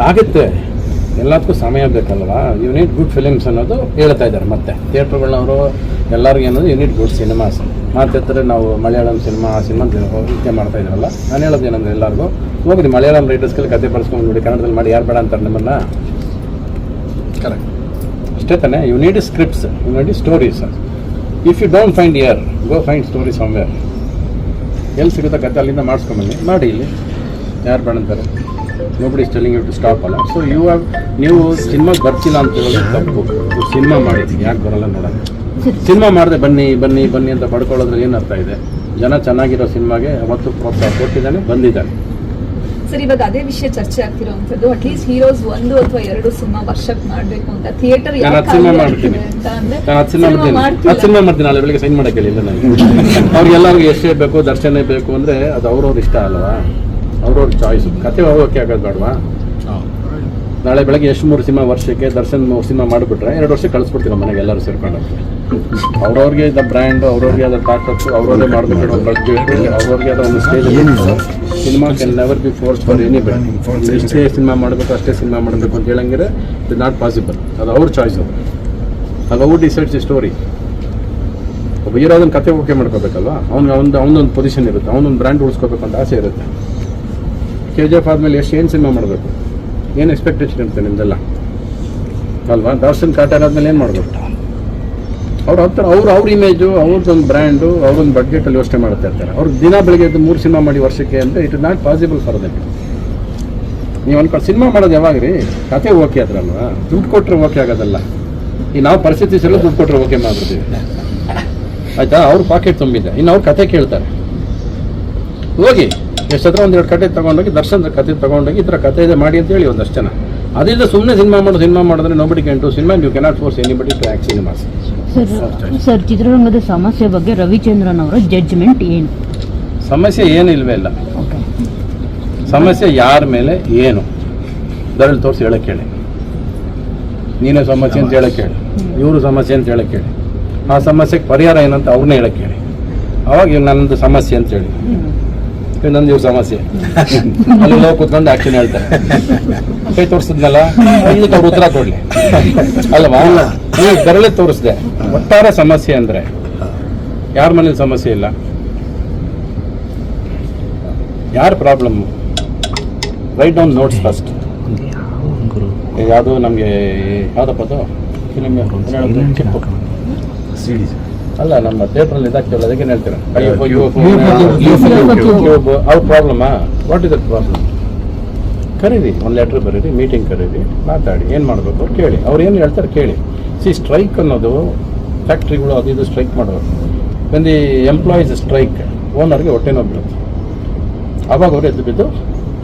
ಆಗುತ್ತೆ, ಎಲ್ಲದಕ್ಕೂ ಸಮಯ ಬೇಕಲ್ವಾ. ಯು ನೀಡ್ ಗುಡ್ ಫಿಲಿಮ್ಸ್ ಅನ್ನೋದು ಹೇಳ್ತಾ ಇದ್ದಾರೆ. ಮತ್ತೆ ಥಿಯೇಟ್ರ್ಗಳವರು ಎಲ್ಲರಿಗೂ ಅನ್ನೋದು ಯು ನೀಡ್ ಗುಡ್ ಸಿನಿಮಾಸ್. ಮಾತಾಡ್ತಾರೆ ನಾವು ಮಲಯಾಳಂ ಸಿನಿಮಾ ಆ ಸಿನಿಮಾ ರೀತಿ ಮಾಡ್ತಾ ಇದ್ದಾರಲ್ಲ. ನಾನು ಹೇಳೋದು ಏನಂದರೆ ಎಲ್ಲರಿಗೂ ಹೋಗಿ ಮಲಯಾಳಂ ರೈಟರ್ಸ್ಗಳು ಕತೆ ಬರ್ಸ್ಕೊಂಡು ನೋಡಿ, ಕನ್ನಡದಲ್ಲಿ ಮಾಡಿ ಯಾರು ಬೇಡ ಅಂತಾರೆ ನಿಮ್ಮನ್ನು. ಕರೆಕ್ಟ್ ಅಷ್ಟೇ ತಾನೆ. You need scripts, you need stories. If you don't find here, go find story somewhere. ಎಲ್ಲಿ ಸಿಗುತ್ತಾ ಕತೆ ಅಲ್ಲಿಂದ ಮಾಡಿಸ್ಕೊಂಬನ್ನಿ, ಮಾಡಿ ಇಲ್ಲಿ. ಯಾರು ಬೇಡ ಅಂತಾರೆ? Nobody is telling you to stop ಅಲ್ಲ. ಸೊ ನೀವು ಸಿನಿಮಾಗೆ ಬರ್ತಿಲ್ಲ ಅಂತ ಹೇಳೋದು ತಪ್ಪು. ಸಿನಿಮಾ ಮಾಡಿದ್ದೀನಿ, ಯಾಕೆ ಬರಲ್ಲ ನೋಡೋಣ. ಸಿನಿಮಾ ಮಾಡಿದೆ ಬನ್ನಿ ಬನ್ನಿ ಬನ್ನಿ ಅಂತ ಪಡ್ಕೊಳ್ಳೋದ್ರಲ್ಲಿ ಏನು ಅರ್ಥ ಇದೆ? ಜನ ಚೆನ್ನಾಗಿರೋ ಸಿನಿಮಾಗೆ ಅವತ್ತು ಪ್ರೋತ್ಸಾಹ ಕೊಟ್ಟಿದ್ದಾನೆ, ಬಂದಿದ್ದಾನೆ. ಸರ್, ಇವಾಗ ಅದೇ ವಿಷಯ ಚರ್ಚೆ ಆಗ್ತಿರೋಂಥದ್ದು. ಅಟ್ಲೀಸ್ಟ್ ಹೀರೋಸ್ 1 ಅಥವಾ 2 ಸಿನಿಮಾ ವರ್ಷಕ್ಕೆ ಮಾಡಬೇಕು ಅಂತ ಥಿಯೇಟರ್ ನಾನು 10 ಸಿನಿಮಾ ಮಾಡ್ತೀನಿ. ನಾನು 10 ಸಿನಿಮಾ ಮಾಡ್ತೀನಿ. ನಾಳೆ ಬೆಳಿಗ್ಗೆ ಸೈನ್ ಮಾಡೋಕ್ಕೆ ಹೇಳಿಲ್ಲ ನನಗೆ. ಅವ್ರಿಗೆಲ್ಲರಿಗೂ ಎಷ್ಟೇ ಬೇಕು, ದರ್ಶನ ಬೇಕು ಅಂದರೆ ಅದು ಅವ್ರವ್ರ ಇಷ್ಟ ಅಲ್ವಾ, ಅವ್ರವ್ರ ಚಾಯ್ಸು. ಕತೆ ಹೋಗೋಕ್ಕೆ ಆಗೋದು ಬೇಡವಾ? ನಾಳೆ ಬೆಳಗ್ಗೆ ಎಷ್ಟು 3 ಸಿನಿಮಾ ವರ್ಷಕ್ಕೆ ದರ್ಶನ್ 3 ಸಿನಿಮಾ ಮಾಡಿಬಿಟ್ರೆ 2 ವರ್ಷ ಕಳಿಸ್ಬಿಡ್ತೀವಿ ಮನೆಗೆ ಎಲ್ಲರೂ ಸೇರ್ಕೊಂಡು. ಅವ್ರವ್ರಿಗೆ ಆದ ಬ್ರ್ಯಾಂಡು, ಅವ್ರವ್ರಿಗೆ ಆದ ಟಾಕಪ್ಸು, ಅವ್ರವ್ರೇ ಮಾಡಬೇಕು ಬಡ್ಜೆಟ್, ಅವ್ರವ್ರಿಗೆ ಆದ ಒಂದು stage. Cinema can never be force for any ಬಡಿ. ಇಷ್ಟೇ ಸಿನಿಮಾ ಮಾಡಬೇಕು ಅಷ್ಟೇ ಸಿನಿಮಾ ಮಾಡಬೇಕು ಅಂತ ಹೇಳಂಗಿದ್ರೆ ಇಟ್ ನಾಟ್ ಪಾಸಿಬಲ್. ಅದು ಅವ್ರ ಚಾಯ್ಸ್. ಅದು ಅವ್ರು ಡಿಸೈಡ್ಸ್ ದಿ ಸ್ಟೋರಿ. ಒಬ್ಬ ಹೀರೋ ಅದನ್ನು ಕತೆ ಓಕೆ ಮಾಡ್ಕೋಬೇಕಲ್ವ. ಅವನೊಂದು ಪೊಸಿಷನ್ ಇರುತ್ತೆ, ಅವನೊಂದು ಬ್ರ್ಯಾಂಡ್ ಉಳಿಸ್ಕೋಬೇಕು ಅಂತ ಆಸೆ ಇರುತ್ತೆ. KGF ಆದಮೇಲೆ ಏನು ಸಿನಿಮಾ ಮಾಡಬೇಕು, ಏನು ಎಕ್ಸ್ಪೆಕ್ಟೇಷನ್ ಇರುತ್ತೆ ನಿಮ್ದೆಲ್ಲ ಅಲ್ವಾ? ದರ್ಶನ್ ಕಾಟರ್ ಆದಮೇಲೆ ಏನು ಮಾಡಬೇಕು? ಅವ್ರ ಇಮೇಜು, ಅವ್ರದ್ದೊಂದು ಬ್ರ್ಯಾಂಡು, ಅವ್ರೊಂದು ಬಡ್ಜೆಟಲ್ಲಿ ಯೋಚನೆ ಮಾಡ್ತಾ ಇರ್ತಾರೆ. ಅವ್ರು ದಿನ ಬೆಳಗ್ಗೆ 3 ಸಿನಿಮಾ ಮಾಡಿ ವರ್ಷಕ್ಕೆ ಅಂದರೆ it is not possible for them. ನೀವು ಅನ್ಕೊಂಡು ಸಿನಿಮಾ ಮಾಡೋದು ಯಾವಾಗ ರೀ? ಕತೆ ಓಕೆ ಅದ್ರಲ್ವಾ? ದುಡ್ಡು ಕೊಟ್ಟರೆ ಓಕೆ ಆಗೋದಲ್ಲ. ಈ ನಾವು ಪರಿಸ್ಥಿತಿ ಸಲ ದುಡ್ಡು ಕೊಟ್ಟರೆ ಓಕೆ ಮಾಡ್ಬಿಡ್ತೀವಿ, ಆಯಿತಾ? ಅವ್ರ ಪಾಕೆಟ್ ತುಂಬಿದೆ, ಇನ್ನು ಅವ್ರ ಕತೆ ಕೇಳ್ತಾರೆ. ಹೋಗಿ ಎಷ್ಟತ್ರ 1-2 ಕತೆ ತೊಗೊಂಡೋಗಿ, ದರ್ಶನದ ಕತೆ ತೊಗೊಂಡೋಗಿ ಈ ಥರ ಕತೆ ಇದೆ ಮಾಡಿ ಅಂತ ಹೇಳಿ ಒಂದಷ್ಟು ಜನ. ಅದಿಲ್ಲ ಸುಮ್ಮನೆ ಸಿನಿಮಾ ಮಾಡಿದ್ರೆ nobody can do cinema. You cannot force anybody to act cinemas. Sir, ಚಿತ್ರರಂಗದ ಸಮಸ್ಯೆ ಬಗ್ಗೆ ರವಿಚಂದ್ರನ್ ಅವರ ಜಡ್ಜ್ಮೆಂಟ್ ಏನು? ಸಮಸ್ಯೆ ಏನು ಇಲ್ವೇ ಇಲ್ಲ. ಸಮಸ್ಯೆ ಯಾರ ಮೇಲೆ ಏನು ಬೆರಳು ತೋರಿಸಿ ಹೇಳಕ್ಕೆ ಹೇಳಿ. ನೀನೇ ಸಮಸ್ಯೆ ಅಂತ ಹೇಳಕ್ಕೆ ಹೇಳಿ, ಇವರು ಸಮಸ್ಯೆ ಅಂತ ಹೇಳಕ್ಕೆ ಹೇಳಿ, ಆ ಸಮಸ್ಯೆಗೆ ಪರಿಹಾರ ಏನಂತ ಅವ್ರನ್ನೇ ಹೇಳಕ್ಕೆ ಹೇಳಿ. ಅವಾಗ ಇವ್ ನನ್ನದು ಸಮಸ್ಯೆ ಅಂತ ಹೇಳಿ, ನಂದು ಇವ್ರ ಸಮಸ್ಯೆ ಅಲ್ಲಿ ಹೋಗಿ ಕೂತ್ಕೊಂಡು ಆಕ್ಷನ್ ಹೇಳ್ತಾರೆ. ಕೈ ತೋರಿಸಿದ್ನಲ್ಲ, ಇದಕ್ಕೆ ಅವ್ರು ಉತ್ತರ ಕೊಡ್ಲಿ ಅಲ್ವಾ? ನೀವು ಬೆರಳೆ ತೋರಿಸ್ದೆ. ಒಟ್ಟಾರೆ ಸಮಸ್ಯೆ ಅಂದರೆ ಯಾರ ಮನೇಲಿ ಸಮಸ್ಯೆ ಇಲ್ಲ? ಯಾರ problem? Write down notes first. ಯಾವುದು ನಮಗೆ ಯಾವುದಪ್ಪ ಅದು ಫಿಲಿಮ್ ಅಲ್ಲ, ನಮ್ಮ ಥಿಯೇಟ್ರಲ್ಲಿ ಇದಾಗ್ತಿವಲ್ಲ, ಅದಕ್ಕೇನು ಹೇಳ್ತೀರ? ಅವ್ರ ಪ್ರಾಬ್ಲಮ್ಮಾ? What is that problem? ಕರೀರಿ, ಒಂದು ಲೆಟ್ರ್ ಬರೀರಿ, ಮೀಟಿಂಗ್ ಕರೀರಿ, ಮಾತಾಡಿ, ಏನು ಮಾಡಬೇಕು ಕೇಳಿ, ಅವ್ರು ಏನು ಹೇಳ್ತಾರೆ ಕೇಳಿ. ಸ್ಟ್ರೈಕ್ ಅನ್ನೋದು ಫ್ಯಾಕ್ಟ್ರಿಗಳು ಅದು ಇದು ಸ್ಟ್ರೈಕ್ ಮಾಡೋದು. when the ಎಂಪ್ಲಾಯೀಸ್ ಸ್ಟ್ರೈಕ್, ಓನರ್ಗೆ ಹೊಟ್ಟೆ ನೋವು ಬರುತ್ತೆ. ಆವಾಗ ಅವ್ರು ಎದ್ದು ಬಿದ್ದು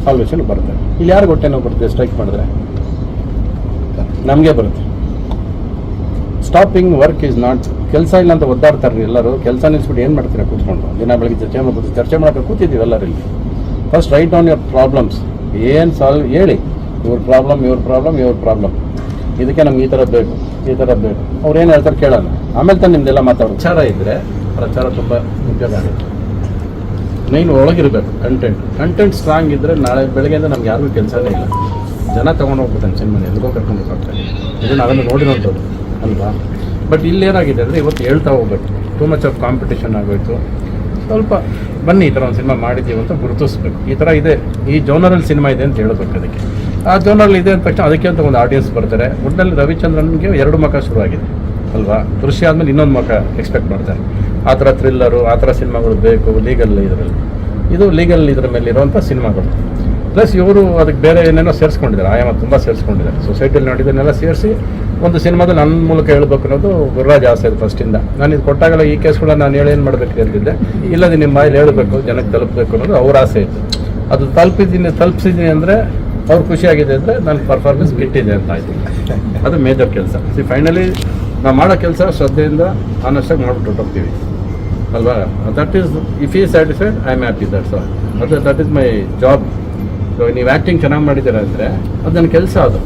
ಸಾಲ್ವೇಷನ್ ಬರ್ತಾರೆ. ಇಲ್ಲಿ ಯಾರಿಗೆ ಹೊಟ್ಟೆ ನೋವು ಬರುತ್ತೆ ಸ್ಟ್ರೈಕ್ ಮಾಡಿದ್ರೆ? ನಮಗೆ ಬರುತ್ತೆ. Stopping work is not. ಕೆಲಸ ಇಲ್ಲ ಅಂತ ಒದ್ದಾಡ್ತಾರೆ ಎಲ್ಲರೂ. ಕೆಲಸ ನಿಲ್ಲಿಸ್ಬಿಟ್ಟು ಏನು ಮಾಡ್ತೀರಾ ಕೂತ್ಕೊಂಡು? ದಿನ ಬೆಳಗ್ಗೆ ಚರ್ಚೆ ಮಾಡೋಕೆ ಕೂತಿದ್ದೀವಿ ಎಲ್ಲರೂ ಇಲ್ಲಿ. First write down your problems. ಏನು ಸಾಲ್ವ್ ಹೇಳಿ, ಇವ್ರ ಪ್ರಾಬ್ಲಮ್, ಇದಕ್ಕೆ ನಮ್ಗೆ ಈ ಥರ ಬೇಕು, ಈ ಥರ ಬೇಕು. ಅವ್ರು ಏನು ಹೇಳ್ತಾರೆ ಕೇಳೋಣ, ಆಮೇಲೆ ತಾನು ನಿಮ್ದೆಲ್ಲ ಮಾತಾಡೋದು. ಪ್ರಚಾರ ಇದ್ದರೆ ಪ್ರಚಾರ ತುಂಬ ಉಪಯೋಗ ಆಗುತ್ತೆ. ಮೇನ್ ಒಳಗಿರಬೇಕು ಕಂಟೆಂಟ್ ಸ್ಟ್ರಾಂಗ್ ಇದ್ದರೆ ನಾಳೆ ಬೆಳಗ್ಗೆಯಿಂದ ನಮ್ಗೆ ಯಾರಿಗೂ ಕೆಲಸನೇ ಇಲ್ಲ. ಜನ ತೊಗೊಂಡು ಹೋಗ್ಬಿಡ್ತಾನೆ ಸಿನಿಮಾನ, ಎಲ್ಲಿಗೋ ಕರ್ಕೊಂಡು ಹೋಗ್ತಾರೆ. ಇದನ್ನು ಅದನ್ನು ನೋಡಿರೋದು ಅಲ್ವಾ? ಬಟ್ ಇಲ್ಲೇನಾಗಿದೆ ಅಂದರೆ ಇವತ್ತು ಹೇಳ್ತಾ ಹೋಗ್ಬೇಕು. ಟೂ ಮಚ್ ಆಫ್ ಕಾಂಪಿಟೇಷನ್ ಆಗೋಯ್ತು. ಸ್ವಲ್ಪ ಬನ್ನಿ ಈ ಥರ ಒಂದು ಸಿನಿಮಾ ಮಾಡಿದ್ದೀವಿ ಅಂತ ಗುರುತಿಸ್ಬೇಕು. ಈ ಥರ ಇದೆ, ಈ ಜೋನರಲ್ಲಿ ಸಿನಿಮಾ ಇದೆ ಅಂತ ಹೇಳ್ಬೇಕು. ಅದಕ್ಕೆ ಆ ಜೋನರಲ್ಲಿ ಇದೆ ಅಂದ ತಕ್ಷಣ ಅದಕ್ಕೆ ಅಂತ ಒಂದು ಆಡಿಯನ್ಸ್ ಬರ್ತಾರೆ. ಒಟ್ಟಿನಲ್ಲಿ ರವಿಚಂದ್ರನ್ಗೆ 2 ಮುಖ ಶುರುವಾಗಿದೆ ಅಲ್ವಾ? ದೃಶ್ಯ ಆದಮೇಲೆ ಇನ್ನೊಂದು ಮುಖ ಎಕ್ಸ್ಪೆಕ್ಟ್ ಮಾಡ್ತಾರೆ. ಆ ಥರ ಥ್ರಿಲ್ಲರು, ಆ ಥರ ಸಿನಿಮಾಗಳು ಬೇಕು ಲೀಗಲ್ ಇದರಲ್ಲಿ. ಇದು ಲೀಗಲ್ ಇದರ ಮೇಲೆ ಇರುವಂಥ ಸಿನಿಮಾಗಳು. ಪ್ಲಸ್ ಇವರು ಅದಕ್ಕೆ ಬೇರೆ ಏನೇನೋ ಸೇರಿಸ್ಕೊಂಡಿದ್ದಾರೆ, ಆಯಾಮ ತುಂಬ ಸೇರಿಸ್ಕೊಂಡಿದ್ದಾರೆ. ಸೊಸೈಟಿಯಲ್ಲಿ ನೋಡಿದ್ದನ್ನೆಲ್ಲ ಸೇರಿಸಿ ಒಂದು ಸಿನಿಮಾದಲ್ಲಿ ನನ್ನ ಮೂಲಕ ಹೇಳ್ಬೇಕು ಅನ್ನೋದು ಗುರುರಾಜ್ ಆಸೆ ಇದೆ ಫಸ್ಟಿಂದ. ನಾನು ಇದು ಕೊಟ್ಟಾಗಲ್ಲ ಈ ಕೇಸ್ಗಳನ್ನ ನಾನು ಏನು ಮಾಡಬೇಕು ಅಂತಿದ್ದೆ. ಇಲ್ಲದೆ ನಿಮ್ಮ ಬಾಯಲ್ಲಿ ಹೇಳಬೇಕು, ಜನಕ್ಕೆ ತಲುಪಬೇಕು ಅನ್ನೋದು ಅವ್ರ ಆಸೆ ಇತ್ತು. ಅದು ತಲುಪಿಸಿದ್ದೀನಿ ಅಂದರೆ ಅವ್ರು ಖುಷಿಯಾಗಿದೆ ಅಂದರೆ ನನ್ನ ಪರ್ಫಾರ್ಮೆನ್ಸ್ ಬಿಟ್ಟಿದೆ ಅಂತ ಆಯ್ತು. ಅದು ಮೇಜರ್ ಕೆಲಸ. ಫೈನಲಿ ನಾವು ಮಾಡೋ ಕೆಲಸ ಶ್ರದ್ಧೆಯಿಂದ ಆನೆಸ್ಟಾಗಿ ಮಾಡ್ಬಿಟ್ಟು ಹೊರಟೋಗ್ತೀವಿ ಅಲ್ವಾ? ದಟ್ ಈಸ್ ಇಫ್ ಈ satisfied I am happy. That is my job. ನೀವು ಆ್ಯಕ್ಟಿಂಗ್ ಚೆನ್ನಾಗಿ ಮಾಡಿದ್ದೀರ ಅಂದರೆ ಅದು ನನ್ನ ಕೆಲಸ ಅದು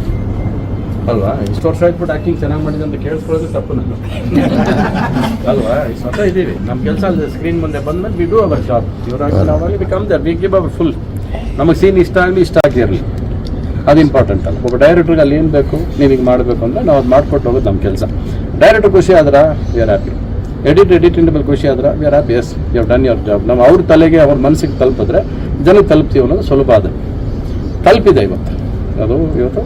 ಅಲ್ವಾ? ಇಷ್ಟು ವರ್ಷ ಆಯ್ತುಬಿಟ್ಟು ಆ್ಯಕ್ಟಿಂಗ್ ಚೆನ್ನಾಗಿ ಮಾಡಿದೆ ಅಂತ ಕೇಳಿಸ್ಕೊಳ್ಳೋದು ತಪ್ಪು ನಾನು ಅಲ್ವಾ? ಸ್ವತಃ ಇದ್ದೀವಿ, ನಮ್ಮ ಕೆಲಸ ಅಲ್ಲಿ ಸ್ಕ್ರೀನ್ ಮುಂದೆ ಬಂದ್ಮೇಲೆ ವಿ ಡೂ ಅವರ್ ಜಾಬ್. ಇವರಾಗಿ ನಾವಾಗಿ become that we give our full. ನಮಗೆ ಸೀನ್ ಇಷ್ಟ ಆಗಲಿ ಇಷ್ಟ ಆಗಿರಲಿ ಅದು ಇಂಪಾರ್ಟೆಂಟ್ ಅಲ್ಲ. ಒಬ್ಬ ಡೈರೆಕ್ಟ್ರಿಗೆ ಅಲ್ಲಿ ಏನು ಬೇಕು ನೀವೀಗ ಮಾಡಬೇಕು ಅಂದರೆ ನಾವು ಅದು ಮಾಡ್ಕೊಟ್ಟು ಹೋಗೋದು ನಮ್ಮ ಕೆಲಸ. ಡೈರೆಕ್ಟರ್ ಖುಷಿ ಆದ್ರೆ ವಿ ಆರ್ ಹ್ಯಾಪಿ, ಎಡಿಟೇಬಲ್ ಖುಷಿ ಆದ್ರೆ we are happy. As you have done your job. ನಾವು ಅವ್ರ ತಲೆಗೆ ಅವ್ರ ಮನಸ್ಸಿಗೆ ತಲುಪಿದ್ರೆ ಜನಕ್ಕೆ ತಲುಪ್ತೀವಿ ಅನ್ನೋದು ಸುಲಭ. ಅದು ತಲುಪಿದೆ ಇವತ್ತು, ಅದು ಇವತ್ತು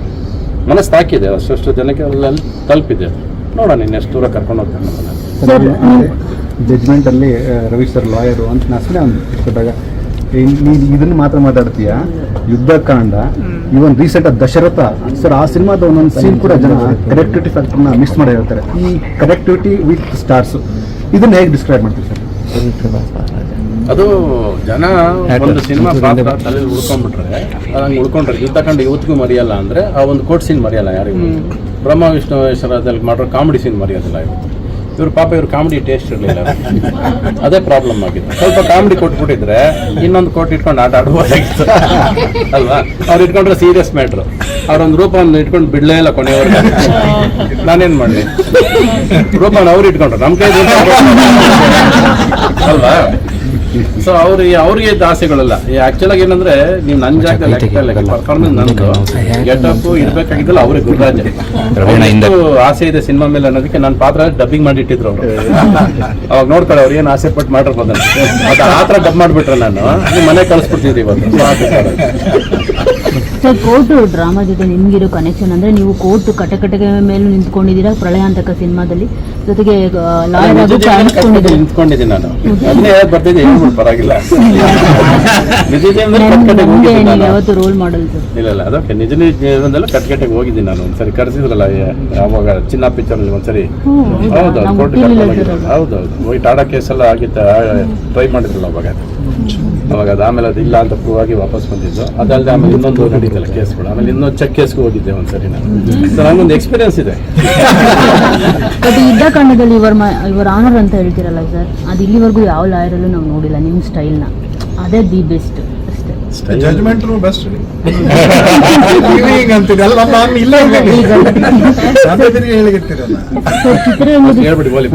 ಮನಸ್ಸು ತಾಕಿದೆ, ಅಷ್ಟು ಜನಕ್ಕೆ ಅಲ್ಲಿ ತಲುಪಿದೆ. ನೋಡೋಣ ಇನ್ನೆಷ್ಟು ದೂರ ಕರ್ಕೊಂಡು ಹೋಗ್ತಾನೆ ನಮ್ಮನ್ನು. ಜಜ್ಮೆಂಟ್ ಅಲ್ಲಿ ರವಿ ಸರ್ ಲಾಯರು ಅಂತ ನಾಸನೆ ಇಟ್ಕೊಂಡಾಗ ನೀನು ಇದನ್ನು ಮಾತ್ರ ಮಾತಾಡ್ತೀಯ, ಯುದ್ಧಕಾಂಡ, ಇವನ್ ರೀಸೆಂಟ್ ದಶರಥ ಸರ್, ಆ ಸಿನಿಮಾದ ಒಂದೊಂದು ಸೀನ್ ಕೂಡ ಜನ ಕನೆಕ್ಟಿವಿಟಿ ಫ್ಯಾಕ್ಟರ್ನ ಮಿಸ್ ಮಾಡಿ ಹೇಳ್ತಾರೆ. ಈ ಕನೆಕ್ಟಿವಿಟಿ ವಿತ್ ಸ್ಟಾರ್ಸ್ ಇದನ್ನ ಹೇಗೆ ಡಿಸ್ಕ್ರೈಬ್ ಮಾಡ್ತೀವಿ ಸರ್? ಅದು ಜನ ಒಂದು ಸಿನಿಮಾ ಪಾತ್ರ ತಲೆಯಲ್ಲಿ ಉಳ್ಕೊಂಡ್ಬಿಟ್ರೆ ಅದು ಹಂಗೆ ಉಳ್ಕೊಂಡ್ರೆ ಯುದ್ಧಕಾಂಡ ಇವತ್ತಿಗೂ ಮರೆಯಲ್ಲ ಅಂದರೆ ಆ ಒಂದು ಕೋರ್ಟ್ ಸೀನ್ ಮರೆಯಲ್ಲ ಯಾರಿಗೂ. ಬ್ರಹ್ಮ ವಿಷ್ಣು ಮಹೇಶ್ವರದಲ್ಲಿ ಮಾಡೋ ಕಾಮಿಡಿ ಸೀನ್ ಮರೆಯೋದಿಲ್ಲ ಇವತ್ತು. ಇವ್ರು ಪಾಪ ಇವ್ರು ಕಾಮಿಡಿ ಟೇಸ್ಟ್ ಇರಲಿಲ್ಲ, ಅದೇ ಪ್ರಾಬ್ಲಮ್ ಆಗಿತ್ತು. ಸ್ವಲ್ಪ ಕಾಮಿಡಿ ಕೊಟ್ಬಿಟ್ಟಿದ್ರೆ ಇನ್ನೊಂದು ಕೋಟ್ ಇಟ್ಕೊಂಡು ಆಟ ಆಡ್ಬೋದಾಗಿತ್ತು ಅಲ್ವಾ. ಅವ್ರು ಇಟ್ಕೊಂಡ್ರೆ ಸೀರಿಯಸ್ ಮ್ಯಾಟ್ರು, ಅವ್ರೊಂದು ರೂಪವನ್ನು ಇಟ್ಕೊಂಡು ಬಿಡ್ಲೇ ಇಲ್ಲ ಕೊನೆಯವರೆಗೆ. ನಾನೇನು ಮಾಡಲಿ, ರೂಪನ ಅವ್ರು ಇಟ್ಕೊಂಡ್ರು ನಮ್ಮ ಕೈ ಅಲ್ವಾ. ಸೊ ಅವ್ರಿಗೆ ಆಸೆಗಳಲ್ಲ. ಆಕ್ಚುಲಾಗಿ ಏನಂದ್ರೆ ನೀವು ನನ್ನ ಜಾಗದಲ್ಲಿ ಪರ್ಫಾರ್ಮೆನ್ಸ್ ನಂದು ಗೆಟಪ್ ಇರ್ಬೇಕಾಗಿದ್ದಲ್ಲ ಅವ್ರಿಗೆ ಗುರುರಾಜ್ ಆಸೆ ಇದೆ ಸಿನಿಮಾ ಮೇಲೆ ಅನ್ನೋದಕ್ಕೆ ನನ್ನ ಪಾತ್ರ ಡಬ್ಬಿಂಗ್ ಮಾಡಿಟ್ಟಿದ್ರು ಅವರು. ಅವಾಗ ನೋಡ್ತಾರೆ ಅವ್ರು ಏನು ಆಸೆ ಪಟ್ಟು ಮಾಡಿರ್ಬೋದ ಮತ್ತೆ ಆ ಥರ ಡಬ್ ಮಾಡಿಬಿಟ್ರೆ ನಾನು ನೀವು ಮನೆ ಕಳಿಸ್ಬಿಡ್ತಿದ್ರಿ ಇವತ್ತು. ಸರ್, ಕೋರ್ಟ್ ಡ್ರಾಮಾ ಜೊತೆ ನಿಮ್ಗಿರೋ ಕನೆಕ್ಷನ್ ಅಂದ್ರೆ ನೀವು ಕೋರ್ಟ್ ಕಟಕಟಗೆ ಮೇಲೆ ನಿಂತ್ಕೊಂಡಿದ್ದೀರಾ ಪ್ರಳಯಾಂತಕ ಸಿನಿಮಾದಲ್ಲಿ, ಜೊತೆಗೆ ಲಾಯರ್ ಆಗಿ ಕಾಣಿಸ್ಕೊಂಡಿದ್ದೀರಾ. ನಿಂತ್ಕೊಂಡಿದ್ದೀನಿ ನಾನು, ಅದನ್ನೇ ಬರ್ತಿದ್ದೆ, ಏನು ಪರವಾಗಿಲ್ಲ. ನಿಜ ಜೀವನದಲ್ಲಿ ಕಟ್ಕಟೆಗೆ ಹೋಗಿದ್ದೀನಿ ನಾನು. ಯಾವತ್ತು ರೋಲ್ ಮಾಡಲ್ ಸರ್? ಇಲ್ಲ ಅದಕ್ಕೆ ನಿಜ ಜೀವನದಲ್ಲ ಕಟ್ಕಟೆಗೆ ಹೋಗಿದ್ದೀನಿ ನಾನು. ಒಂದ್ಸರಿ ಕರೆಸಿದ್ರಲ್ಲ ಅವಾಗ ಚಿನ್ನ ಪಿಕ್ಚರ್ನಲ್ಲಿ ಒಂದ್ಸರಿ. ಹೌದೌದು, ಕೋರ್ಟ್ ಹೌದೌದು ಹೋಗಿ ಟಾಡಾ ಕೇಸೆಲ್ಲ ಆಗಿತ್ತು, ಟ್ರೈ ಮಾಡಿದ್ರಲ್ಲ ಅವಾಗ ಅದು ಆಮೇಲೆ ಅದು ಇಲ್ಲ ಅಂತ ಪ್ರೂವ್ ಆಗಿ ವಾಪಸ್ ಬಂದಿದ್ದು. ಅದಲ್ಲದೆ ಆಮೇಲೆ ಇನ್ನೊಂದು ನಡೀತಲ್ಲ ಕೇಸ್ಗಳು, ಆಮೇಲೆ ಇನ್ನೊಂದು ಚೆಕ್ ಕೇಸ್ಗೆ ಹೋಗಿದ್ದೆ ಒಂದ್ಸರಿ ನಾನು. ಸೊ ನಂಗೊಂದು ಎಕ್ಸ್ಪೀರಿಯನ್ಸ್ ಇದೆ. ಬಟ್ ಯುದ್ಧಕಾಂಡದಲ್ಲಿ ಇವರ ಆನರ್ ಅಂತ ಹೇಳ್ತಿರಲ್ಲ ಸರ್, ಅದು ಇಲ್ಲಿವರೆಗೂ ಯಾವ ಲಾಯರಲ್ಲೂ ನಾವು ನೋಡಿಲ್ಲ ನಿಮ್ಮ ಸ್ಟೈಲ್ನ. ಅದೇ ದಿ ಬೆಸ್ಟ್ ಅಷ್ಟೇ. ಜಜ್ಮೆಂಟ್ ಬೆಸ್ಟ್ ಇಲ್ಲ ಚಿತ್ರರಂಗದ ಹೇಳ್ಬಿಡಿ ಬೋಲಿ